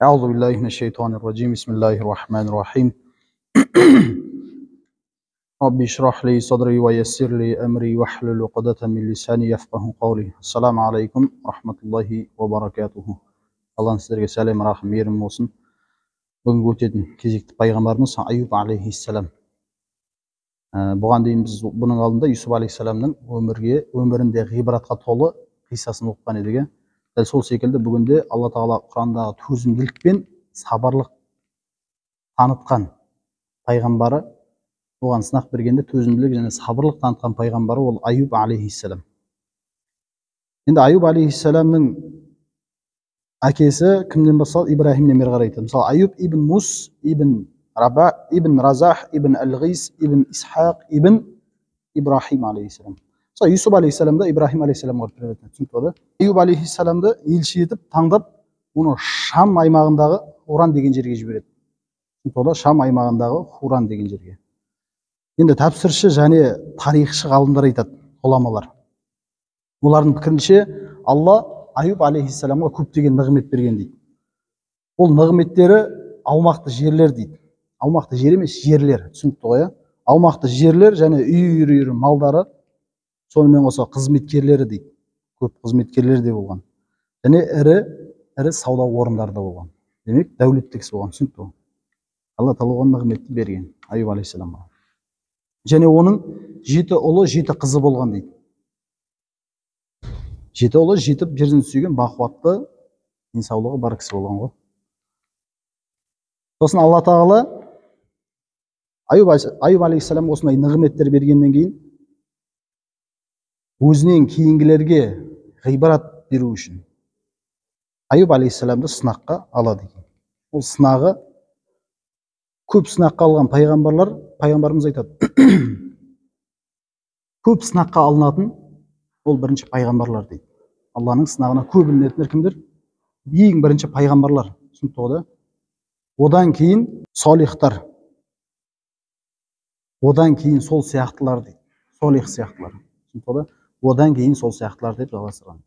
أعوذ بالله من الشيطان الرجيم بسم الله الرحمن الرحيم رب اشرح لي صدري ويسر لي أمري واحلل عقدة من لساني يفقهوا قولي. Ассаламу алейкум рахматуллахи ва баракатуху. Алланың сіздерге сәлем, рахым, мейірім болсын. Бүгінгі өтетін кезекті пайғамбарымыз Аюб алейхиссалам. Бұған дейін біз бұның алдында Юсуф алейхиссаламның өмірінде ғибратқа толы қиссасын оқыған едік. Дәл сол секілді бүгінде Алла Тағала Құрандағы төзімділік пен сабырлық танытқан пайғамбары, оған сынақ бергенде төзімділік және сабырлық танытқан пайғамбары ол Аюб алейхиссалам. Енді Аюб алейхиссаламның әкесі кімнен басталды? Ибраһимнен бері қарайды. Мысалы Аюб ибн Мус, ибн Раба, ибн Разах, ибн Әл-Ғис, ибн Исхақ, ибн Ибраһим алейхиссалам. Мысалы Юсуф алейхиссаламды Ибраһим алейхиссаламға түсінікті. Аюб алейхиссаламды елші етіп таңдап, оны Шам аймағындағы Хуран деген жерге жібереді. Түсінікті. Шам аймағындағы Хуран деген жерге. Енді тәпсірші және тарихшы ғалымдар айтады, ғұламалар. Олардың пікірінше Алла Аюб алейхиссаламға көптеген нығмет берген дейді. Ол нығметтері аумақты жерлер дейді. Аумақты жер емес, жерлер, түсінікті ғой. Аумақты жерлер және үй малдары, сонымен қоса қызметкерлері дейді. Көп қызметкерлер де болған. Және ірі сауда орындары да болған. Демек, дәулетті кісі болған, түсінікті ғой. Алла Тағала оған нығметті берген Аюб алейхиссаламға. Және оның 7 ұлы, 7 қызы болған дейді. 7 ұлы, 7 перзент сүйген бақуатты, денсаулығы бар кісі болған ғой. Сосын Алла Тағала Аюб алейхиссалам осындай нығметтер бергеннен кейін өзінен кейінгілерге ғибрат беру үшін Аюб алейхиссаламды сынаққа алады екен. Ол сынағы көп сынаққа алған пайғамбарымыз айтады. Көп сынаққа алынатын ол бірінші пайғамбарлар дейді. Алланың сынағына көп ілінетіндер кімдер? Ең бірінші пайғамбарлар. Түсінікті ғой. Одан кейін солихтар. Одан кейін сол сияқтылар дейді. Солих сияқтылар. Түсінікті ғой. Одан кейін сол сияқтылар деп жалғастырған.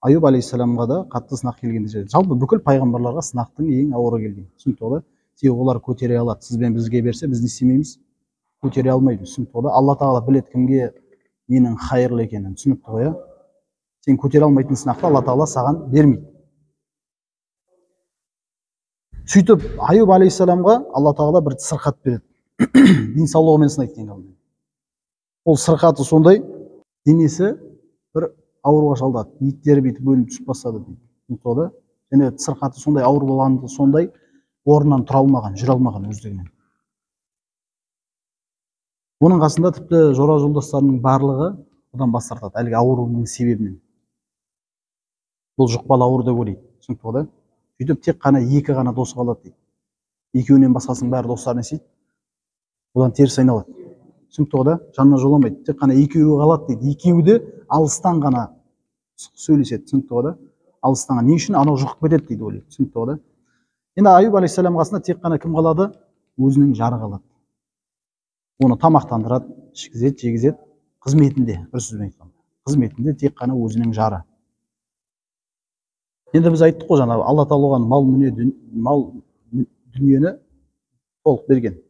Аюб алейхиссаламға да қатты сынақ келгенде жер. Жалпы бүкіл пайғамбарларға сынақтың ең ауыры келген. Түсінікті ғой. Себебі олар көтере алады. Сізбен бізге берсе, біз не істемейміз? Көтере алмаймыз. Түсінікті ғой. Алла Тағала біледі кімге ненің хайырлы екенін. Түсінікті ғой. Сен көтере алмайтын сынақты Алла Тағала саған бермейді. Сөйтіп Аюб алейхиссаламға Алла Тағала бір сырқат береді. Денсаулығымен сынайды екен. Ол сырқаты сондай, денесі бір ауруға шалдады. Еттері бүйтіп бөлініп түсіп бастады дейді. Және сырқаты сондай ауыр болғанды сондай орнынан тұра алмаған, жүре алмаған өздігінен. Оның қасында тіпті жора жолдастарының барлығы одан бас тартады, әлгі ауруының себебінен. Бұл жұқпалы ауру деп ойлайды. Түсінікті ғой. Сөйтіп тек қана 2 ғана досы қалады дейді. Екеуінен басқасының бәрі достарын есейді. Одан теріс айналады. Түсінікті ғой. Жанына жоламайды. Тек қана 2 қалады дейді. 2 де алыстан ғана сөйлеседі. Түсінікті ғой. Алыстан ғана. Не үшін анау жұқып кетеді дейді ойлайды. Түсінікті ғой. Енді Аюб алейхиссалам қасында тек қана кім қалады? Өзінің жары қалады. Оны тамақтандырады, ішкізеді, жегізеді. Қызметінде, бір сөзбен айтқанда. Қызметінде тек қана өзінің жары. Енді біз айттық қой жаңа, Алла Тағала оған мал дүниені толық берген.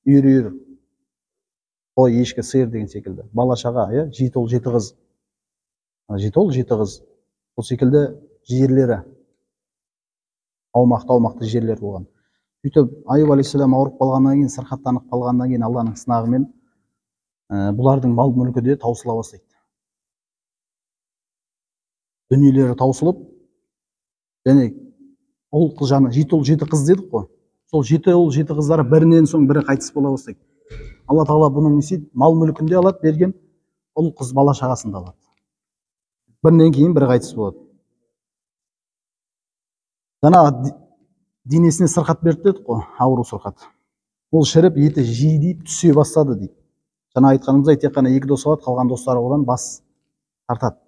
Үйір, қой, ешкі, сиыр деген секілді. Бала шаға, 7 ұл, 7 қыз. 7 ұл, 7 қыз. Сол секілді жерлері, аумақты жерлер болған. Сөйтіп Аюб алейхиссалам ауырып қалғаннан кейін, сырқаттанып қалғаннан кейін Алланың сынағымен бұлардың мал мүлкі де таусыла бастайды. Дүниелері таусылып, және ұл қыз жаны 7 ұл 7 қыз дедік қой. Сол 7 ұл 7 қыздары бірінен соң бірі қайтыс бола бастайды. Алла Тағала бұның несейді? Мал мүлкінде алады, берген ұл қыз бала шағасында алады. Бірінен кейін бірі қайтыс болады. Жаңа денесіне сырқат берді дедік қой, ауру сырқат. Ол шіріп, еті жиди түсе бастады дейді. Жаңа айтқанымыздай тек қана 2 дос алады, қалған достары одан бас тартады.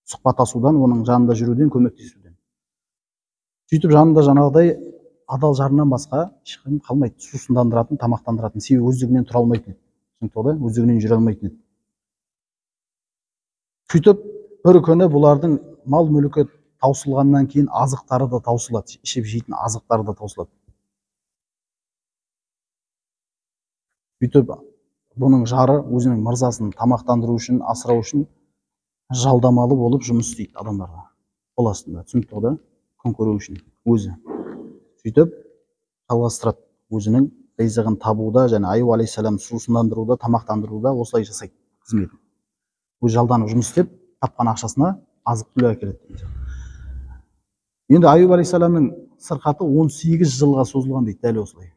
Сұхбаттасудан, оның жанында жүруден, көмектесуден. Сөйтіп жанында жаңағыдай адал жарынан басқа ешкім қалмайды. Сусындандыратын, тамақтандыратын. Себебі өздігінен тұра алмайтын еді. Түсінікті ғой, өздігінен жүре алмайтын еді. Сөйтіп бір күні бұлардың мал мүлкі таусылғаннан кейін азықтары да таусылады, ішіп жейтін азықтары да таусылады. Сөйтіп бұның жары өзінің мырзасын тамақтандыру үшін, асырау үшін жалдамалы болып жұмыс істейді адамдарға. Қол астында, түсінікті ғой, күн көру үшін өзі. Сөйтіп жалғастырады өзінің ризығын табуда және Аюб алейхиссалам сусындандыруда, тамақтандыруда осылай жасайды қызметін. Өзі жалданып жұмыс істеп, тапқан ақшасына азық-түлік әкеледі. Енді Аюб алейхиссаламның сырқаты 18 жылға созылған дейді, дәл осылай.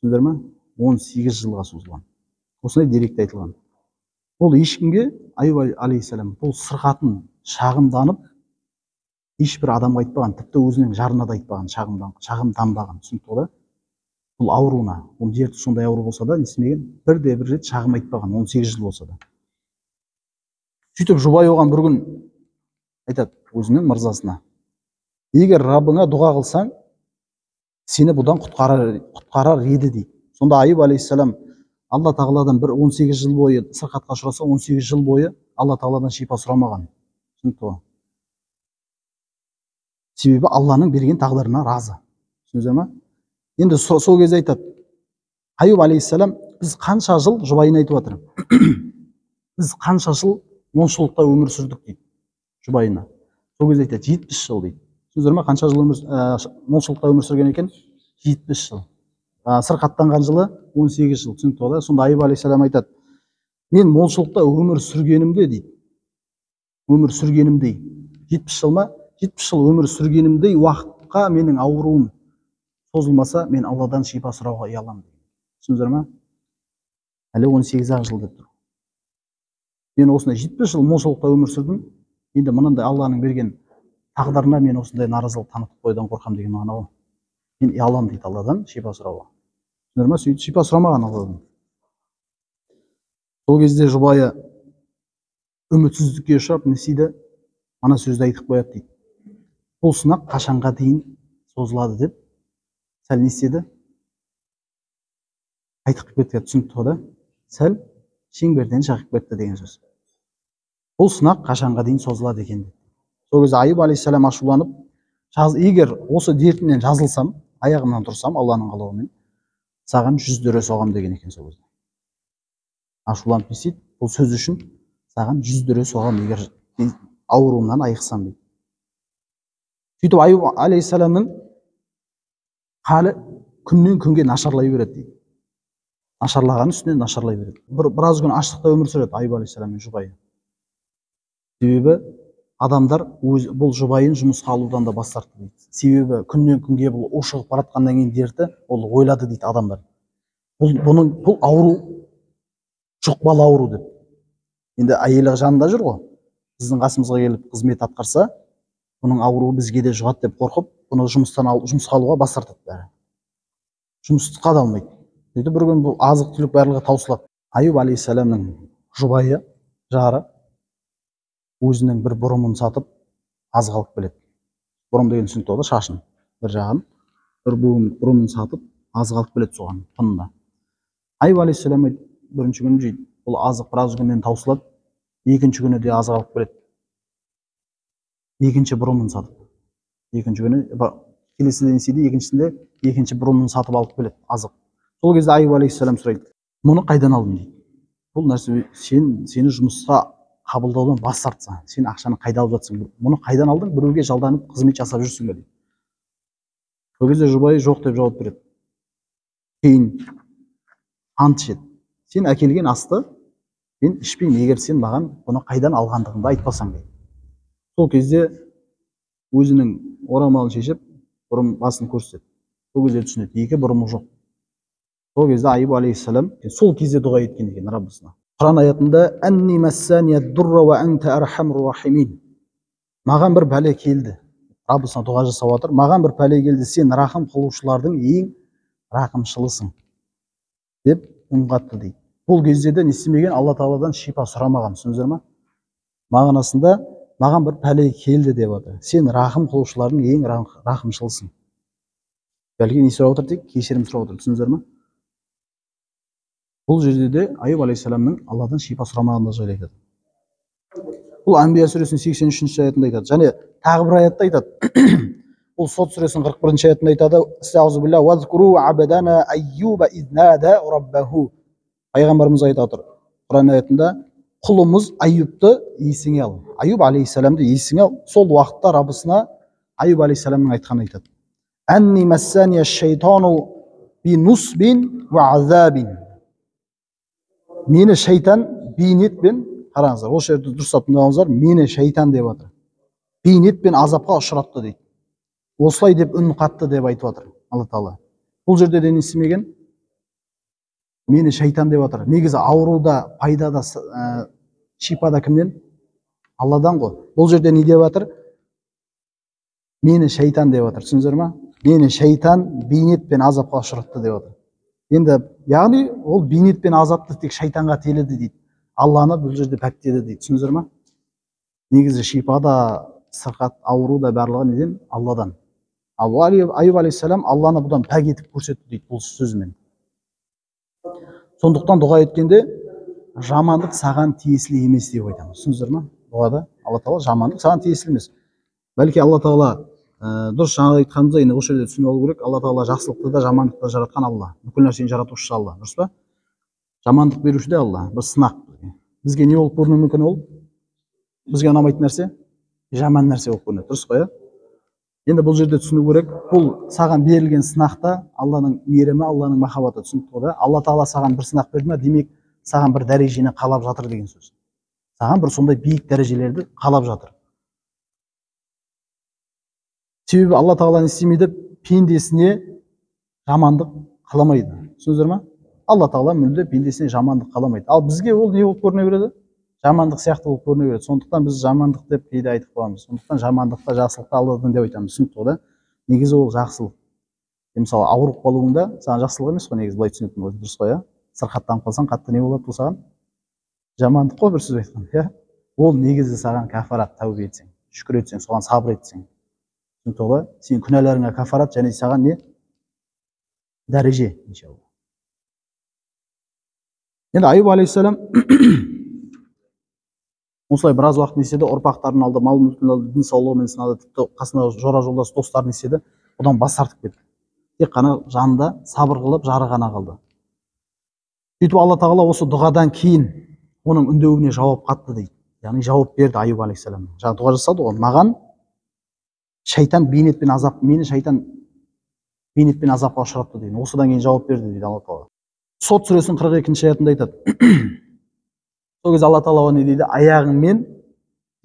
Түсіндіңдер ме? 18 жылға созылған. Осындай деректе айтылған. Ол ешкімге, Аюб алейхиссалам бұл сырқатын шағымданып ешбір адамға айтпаған, тіпті өзінің жарына да айтпаған, шағымданбаған. Түсінікті ғой? Бұл ауруына, ол дерті сондай ауру болса да, несімеген бір рет шағым айтпаған, 18 жыл болса да. Сөйтіп жұбайы оған бір күн айтады өзінің мырзасына: егер Раббыңа дұға қылсаң, сені бұдан құтқарар еді дейді. Сонда Аюб алейхиссалам Алла тағаладан бір 18 жыл бойы сырқатқа ұшыраса, 18 жыл бойы Алла тағаладан шипа сұрамаған. Түсінікті ғой? Себебі Алланың берген тағдырына разы. Түсіндіңіздер ме? Енді сол кезде айтады Аюб алейхиссалам: біз қанша жыл, жұбайына айтып жатыр, біз қанша жыл молшылықта өмір сүрдік дейді жұбайына. Сол кезде айтады 70 жыл дейді. Түсіндіңіздер ме? Қанша жыл молшылықта өмір сүрген екен? 70 жыл. Сырқаттанған жылы 18 жыл. Түсінікті ғой? Сонда Аюб алейхиссалам айтады: мен молшылықта өмір сүргенімде дейді, өмір сүргенімдей 70 жыл ма? 70 жыл өмір сүргенімдей уақытқа менің ауруым созылмаса, мен Алладан шипа сұрауға ұяламын. Түсіндіңіздер ме? Әлі 18 жыл деп тұр. Мен осындай 70 жыл молшылықта өмір сүрдім. Енді мынандай Алланың берген тағдырына мен осындай наразылық танытып қойдан қорқам деген мағына ғой. Мен ұяламын дейді Алладан шипа сұрауға. Түсіндіңіздер ме? Сөйтіп шипа сұрамаған Алладан. Сол кезде жұбайы үмітсіздікке ұшырап не істейді? Ана сөзді айтып қояды дейді: бұл сынақ қашанға дейін созылады деп сәл не істеді? Айтып кетті. Түсінікті ғой да? Сәл шеңберден шақырып кетті деген сөз. Бұл сынақ қашанға дейін созылады екен деп. Сол кезде Аюб алейхиссалам ашуланып, егер осы дертімнен жазылсам, аяғымнан тұрсам, Алланың қалауымен, саған 100 дүре соғам деген екен сол кезде. Ашуланып не істейді? Бұл сөз үшін саған 100 дүре соғам, егер ауруымнан айықсам дейді. Сөйтіп Аюб алейхиссаламның халі күннен күнге нашарлай береді дейді. Нашарлаған үстіне нашарлай береді. Біраз күн аштықта өмір сүреді Аюб алейхиссалам мен жұбайы. Себебі адамдар бұл жұбайын жұмысқа алудан да бас тартты дейді. Себебі күннен күнге бұл ушығып баратқаннан кейін дерті, ол ойлады дейді адамдар. Бұл ауру жұқпалы ауру деп. Енді әйелі жанында жүр ғой. Біздің қасымызға келіп қызмет атқарса, бұның ауруы бізге де жұғады деп қорқып, бұны жұмысқа алуға бас тартады бәрі. Жұмысқа да алмайды. Сөйтіп бір күн бұл азық-түлік барлығы таусылады. Аюб алейхиссаламның жұбайы, жары өзінің бір бұрымын сатып азық алып келеді. Бұрым деген түсінікті ғой, шашын бір жағын, бір бұрымын сатып азық алып келеді соған тынында. Аюб алейхиссалам бірінші күні жейді. Бұл азық біраз күннен таусылады. Екінші күні де азық алып келеді. Екінші бұрымын сатып. Екінші күні келесіде несейді, екіншісінде екінші бұрымын сатып алып келеді азық. Сол кезде Аюб алейхиссалам сұрайды: мұны қайдан алдың дейді. Бұл нәрсе сені жұмысқа қабылдаудан бас тартса, сен ақшаны қайда алып жатсың? Мұны қайдан алдың? Біреуге жалданып қызмет жасап жүрсің бе дейді. Сол кезде жұбайы жоқ деп жауап береді. Кейін ант ішеді: сен әкелген асты мен ішпеймін, егер сен маған бұны қайдан алғандығыңды айтпасаң дейді. Сол кезде өзінің орамалын шешіп, бұрым басын көрсетеді. Сол кезде түсінеді, екі бұрымы жоқ. Сол кезде Аюб алейхиссалам сол кезде дұға еткен екен Раббысына. Құран аятында: «Анни массанияд дурра ва анта архамур рахимин». Маған бір пәле келді. Раббысына дұға жасап отыр. Маған бір пәле келді, сен рахым қылушылардың ең рахымшылысың деп үн қатты дейді. Бұл кезде де не істемеген? Алла тағаладан шипа сұрамаған. Түсіндіңіздер ме? Мағынасында маған бір пәле келді деп отыр. Сен рахым қылушылардың ең рахымшылысың. Бәлки не сұрап отыр? Тек кешірім сұрап отыр. Түсіндіңіздер ме? Бұл жерде де Аюб алейхиссаламның Алладан шипа сұрамағандығы жайлы айтады. Бұл Анбия сүресінің 83 аятында айтады. Және тағы бір аятта айтады. Бұл Сот сүресінің 41-ші аятында айтады: "Астағфирулла вазкуру абдана айюба изнада раббаху". Пайғамбарымыз айтып отыр Құран аятында: "Құлымыз Айюбты есіңе ал". Айюб алейхиссаламды есіңе ал. Сол уақытта Раббысына Айюб алейхиссаламның айтқанын айтады: "Анни массания шайтану би нусбин ва азабин". Мені шайтан бейнетпен, қараңыздар, осы жерді дұрыстап тыңдаңыздар, мені шайтан деп жатыр. Бейнетпен азапқа ұшыратты дейді. Осылай деп үн қатты деп айтып жатыр Алла Тағала. Бұл жерде де не істемеген? Мені шайтан деп жатыр. Негізі ауруда, пайдада, шипада кімнен? Алладан ғой. Бұл жерде не деп жатыр? Мені шайтан деп жатыр. Түсіндіңіздер ма? Мені шайтан бейнетпен азапқа ұшыратты деп жатыр. Енді, яғни ол бейнетпен азапты тек шайтанға теледі дейді. Алланы бұл жерде пәктеді дейді. Түсіндіңіздер ма? Негізі шипада, сырқат, ауруда барлығы неден? Алладан. Ал Айюб алейхиссалам Алланы бұдан пәк етіп көрсетті дейді бұл сөзімен. Сондықтан дұға еткенде жамандық саған тиесілі емес деп айтамыз. Түсіндіңіздер ма? Дұғада Алла Тағала жамандық саған тиесілі емес. Бәлки Алла Тағала дұрыс жаңа айтқанымызда енді осы жерде түсініп алу керек. Алла Тағала жақсылықты да жамандықты да жаратқан Алла. Бүкіл нәрсені жаратушы Алла. Дұрыс па? Жамандық беруші де Алла. Бір сынақ. Бізге не болып көрінуі мүмкін ол? Бізге ұнамайтын нәрсе жаман нәрсе болып көрінеді. Дұрыс қой? Енді бұл жерде түсіну керек. Бұл саған берілген сынақта Алланың мейірімі, Алланың махаббаты. Түсінікті ғой? Алла Тағала саған бір сынақ берді ме, демек саған бір дәрежені қалап жатыр деген сөз. Саған бір сондай биік дәрежелерді қалап жатыр. Себебі Алла Тағала не істемейді? Пендесіне жамандық қаламайды. Түсіндіңіздер ма? Алла Тағала мүлде пендесіне жамандық қаламайды. Ал бізге ол не болып көріне береді? Жамандық сияқты болып көріне береді. Сондықтан біз жамандық деп кейде айтып қоямыз. Сондықтан жамандықта жақсылықта Алладан деп айтамыз. Түсінікті ғой да? Негізі ол жақсылық. Мысалы, ауырып қалуында саған жақсылық емес қой, негізі былай түсінетін болса. Дұрыс қой? Сырқаттанып қалсаң, қатты не болады бұл саған? Жамандық қой, бір сөз айтқан. Ол негізі саған кафарат, тәубе етсең, шүкір етсең, соған сабыр етсең. Түсінікті ғой? Сен күнәларыңа кафарат, және саған не? Дәреже, иншалла. Енді Айюб алейхиссалам осылай біраз уақыт не істеді? Ұрпақтарын алды, мал мүлкін алды, дін саулығымен сынады, тіпті қасында жора жолдас достарын не істеді? Одан бас тартып кетті. Тек қана жанында сабыр қылып, жары ғана қалды. Сөйтіп Алла Тағала осы дұғадан кейін оның үндеуіне жауап қатты дейді. Яғни жауап берді Айюб алейхиссалам. Жаңа дұға жасады ғой, маған шайтан бейнетпен азап, мені шайтан бейнетпен азапқа ұшыратты дейді. Осыдан кейін жауап берді дейді Алла Тағала. Сот сүресінің 42-ші аятында айтады. Сол кезде Алла Тағала не дейді? Аяғыңмен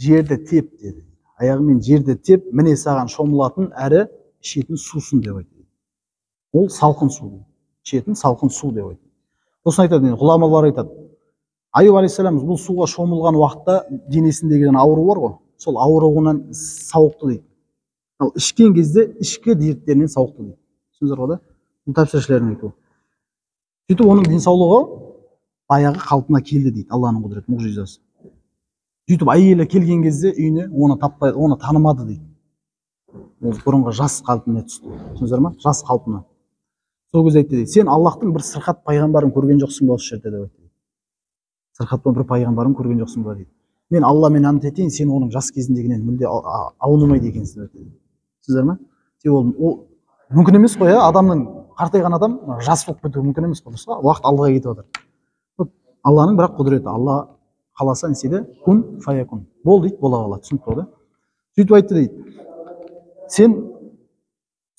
жерді теп деді. Аяғыңмен жерді теп, міне саған шомылатын әрі ішетін сусын деп айтады. Ол салқын су. Ішетін салқын су деп айтады. Осыны айтады, ғұламалар айтады. Айюб алейхиссалам бұл суға шомылған уақытта денесіндегі ауру бар ғой, сол ауруынан сауықты дейді. Ал ішкен кезде ішкі дерттерінен сауықты дейді. Түсіндіңіздер ғой да? Бұл тәпсіршілердің айтуы. Сөйтіп оның денсаулығы баяғы қалпына келді дейді, Алланың құдіреті, мұғжизасы. Сөйтіп әйелі келген кезде үйіне оны таппайды, оны танымады дейді. Ол бұрынғы жас қалпына түсті. Түсіндіңіздер ма? Жас қалпына. Сол кезде айтты дейді, сен Аллахтың бір сырқат пайғамбарын көрген жоқсың ба осы жерде деп айтты. Сырқатпен бір пайғамбарын көрген жоқсың ба дейді. Мен Алламен ант етейін, сен оның жас кезіндегінен мүлде аунымайды екенсің деп айтты. Түсіндіңіздер ма? Ол мүмкін емес қой, адамның қартайған адам жас болып кетуі мүмкін емес қой. Уақыт алдыға кетіп жатыр. Алланың бірақ құдіреті. Алла қаласа не істейді? Күн фаякун. Бол дейді, бола қалады. Түсінікті ғой да? Сөйтіп айтты дейді, сен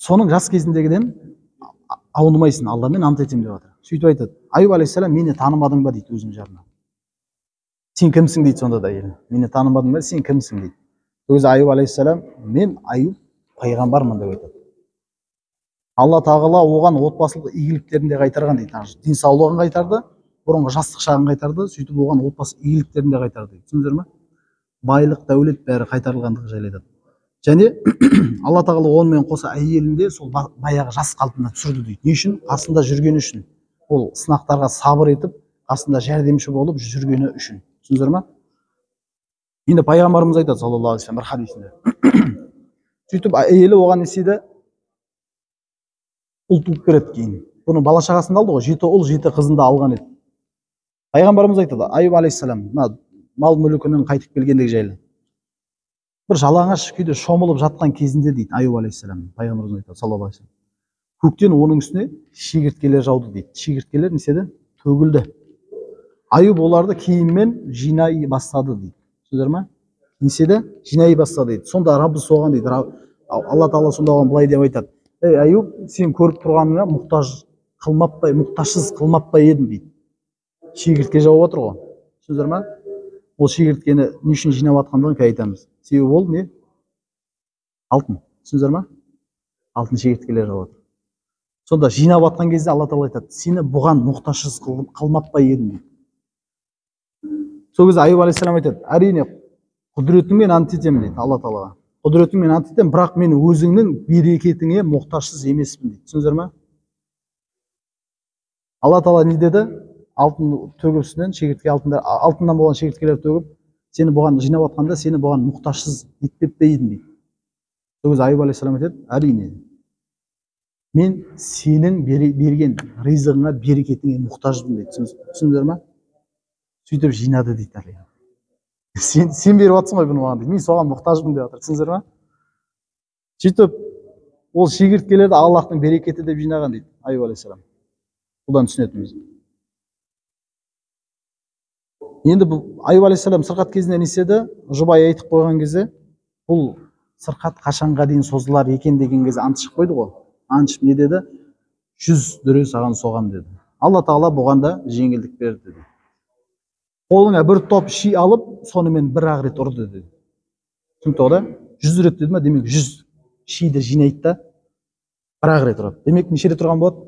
соның жас кезіндегіден аунымайсың, Алламен ант етемін деп жатыр. Сөйтіп айтады, Айюб алейхиссалам, мені танымадың ба дейді өзінің жарына. Сен кімсің дейді сонда да әйелі. Мені танымадың ба, сен кімсің дейді. Өзі Айюб алейхиссалам, мен Айюб пайғамбармын деп айтады. Алла Тағала оған отбасылық игіліктерін де қайтарған дейді. Денсаулығын қайтарды, бұрынғы жастық шағын қайтарды, сөйтіп оған отбасы игіліктерін де қайтарды дейді. Түсіндіңіздер ме? Байлық, дәулет бәрі қайтарылғандығы жайлы айтады. Және Алла Тағала онымен қоса әйелінде сол баяғы жас қалпына түсірді дейді. Не үшін? Қасында жүргені үшін. Ол сынақтарға сабыр етіп, қасында жәрдемші болып жүргені үшін. Түсіндіңіздер ме? Енді пайғамбарымыз айтады саллаллаху алейхи вассалам бір хадисінде. Сөйтіп әйелі оған не істейді? Ұл туып береді кейін. Бұны бала шағасында алды ғой, 7 ұл 7 қызында алған еді. Пайғамбарымыз айтады, Айюб алейхиссалам, мал мүлкінің қайтып келгендегі жайлы. бір жалаңаш күйде шомылып жатқан кезінде дейді Аюб алейхисалам, пайғамбарымыз айтады саллаллаху алейхи вассалам, көктен оның үстіне шегірткелер жауды дейді. Шегірткелер неседі? Төгілді. Аюб оларды кейінмен жинай бастады дейді. Түсіндіңдер ме? Неседі? Жинай бастады дейді. Сонда Раббы соған дейді, алла тағала сонда оған былай деп айтады: ей Аюб, сен көріп тұрғаныңа мұқтажсыз қылмап па едің дейді. Шегіртке жауып отыр ғой. Түсіндіңдер ме? Ол шегірткені не үшін жинап жатқандығын қазір айтамыз. Себебі ол не? Алтын. Түсіндіңдер ме? Алтын шегірткелер жауып отыр. Сонда жинап жатқан кезде алла тағала айтады: сені бұған мұқтажсыз қылмап па едім дейді. Сол кезде Аюб алейхисалам айтады: әрине құдіретіңмен ант етемін дейді алла тағалаға. Құдіретіңмен ант етемін, бірақ мен өзіңнің берекетіңе мұқтажсыз емеспін дейді. Түсіндіңдер ме? Алла тағала не деді? Алтын төгіп үстінен шегіртке, алтыннан болған шегірткелер төгіп, сені бұған жинап жатқанда сені бұған мұқтажсыз етпеп пе едім дейді. Сол кезде Аюб алейхисалам айтады: әрине, мен сенің берген ризығыңа, берекетіңе мұқтажбын дейді. Түсіндіңдер ме? Сөйтіп жинады дейді. Сен беріп жатсың ғой бұны маған дейді. Мен соған мұқтажбын деп жатыр. Түсіндіңдер ме? Сөйтіп ол шегірткелерді Аллахтың берекеті деп жинаған дейді Аюб алейхисалам. Бұдан түсінетініміз. Енді бұл Аюб алейхисалам сырқат кезінде не істеді? Жұбайы айтып қойған кезде, бұл сырқат қашанға дейін созылар екен деген кезде ант шығып қойды ғой. Ант шығып не деді? 100 дүре саған соғам деді. Алла тағала бұған да жеңілдік берді деді. Қолыңа бір топ ши алып, сонымен бір ақ рет ұрды деді. Түсінікті да? 100 рет деді ма? Демек 100 шиді жинайды да бір ақ рет ұрады. Демек неше рет тұрған болады?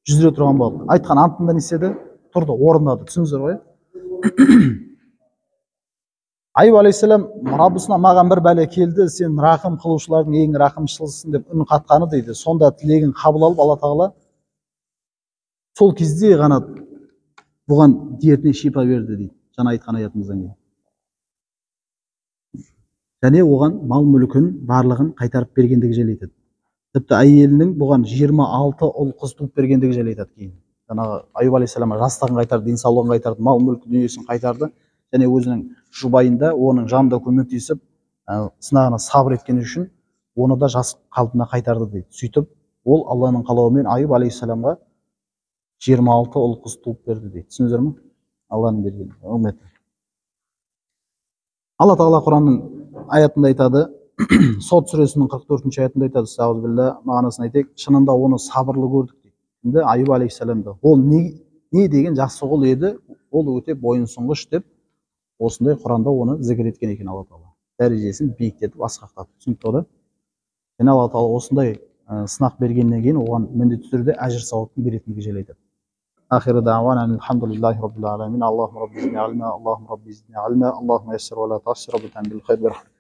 100 рет тұрған болады. Айтқан антында не істеді? Тұрды, орындады. Түсіндіңіздер ғой? Аюб алейхисалам Раббысына маған бір бәле келді, сен рақым қылушылардың ең рақымшылысың деп үн қатқаны дейді. Сонда тілегін қабыл алып Алла тағала сол кезде ғана бұған дертіне шипа берді дейді. Жаңа айтқан аятымыздан кейін. Және оған мал мүлкін барлығын қайтарып бергендігі жайлы айтады. Тіпті әйелінің бұған 26 ұл қыз туып бергендігі жайлы айтады кейін. Жаңағы Аюб алейхисалам жастығын қайтарды, денсаулығын қайтарды, мал мүлкі дүниесін қайтарды. Және өзінің жұбайында оның жанында көмектесіп, сынағына сабыр еткені үшін оны да жас қалпына қайтарды дейді. Сөйтіп, ол Алланың қалауымен Аюб алейхисаламға 26 ұл қыз туып берді дейді. Түсіндіңіздер ме? Алланың берген үміті. Алла тағала Құранның аятында айтады, Сот сүресінің 44-ші аятында айтады, сауызбілді мағынасын айтайық, шынында оны сабырлы көрдік дейді. Аюб алейхисаламды. Ол не деген жақсы құл еді, ол өте бойынсұнғыш деп осындай Құранда оны зікір еткен екен Алла тағала. Дәрежесін биіктетіп асқақтатып. Түсінікті ғой? Және Алла тағала осындай сынақ бергеннен кейін оған міндетті түрде әжір сауабын беретіндігі жайлы айтады. آخر دعوانا أن الحمد لله رب العالمين اللهم رب زدنا علما اللهم رب زدنا علما اللهم يسر ولا تعسر وبتعمل بالخير برحمتك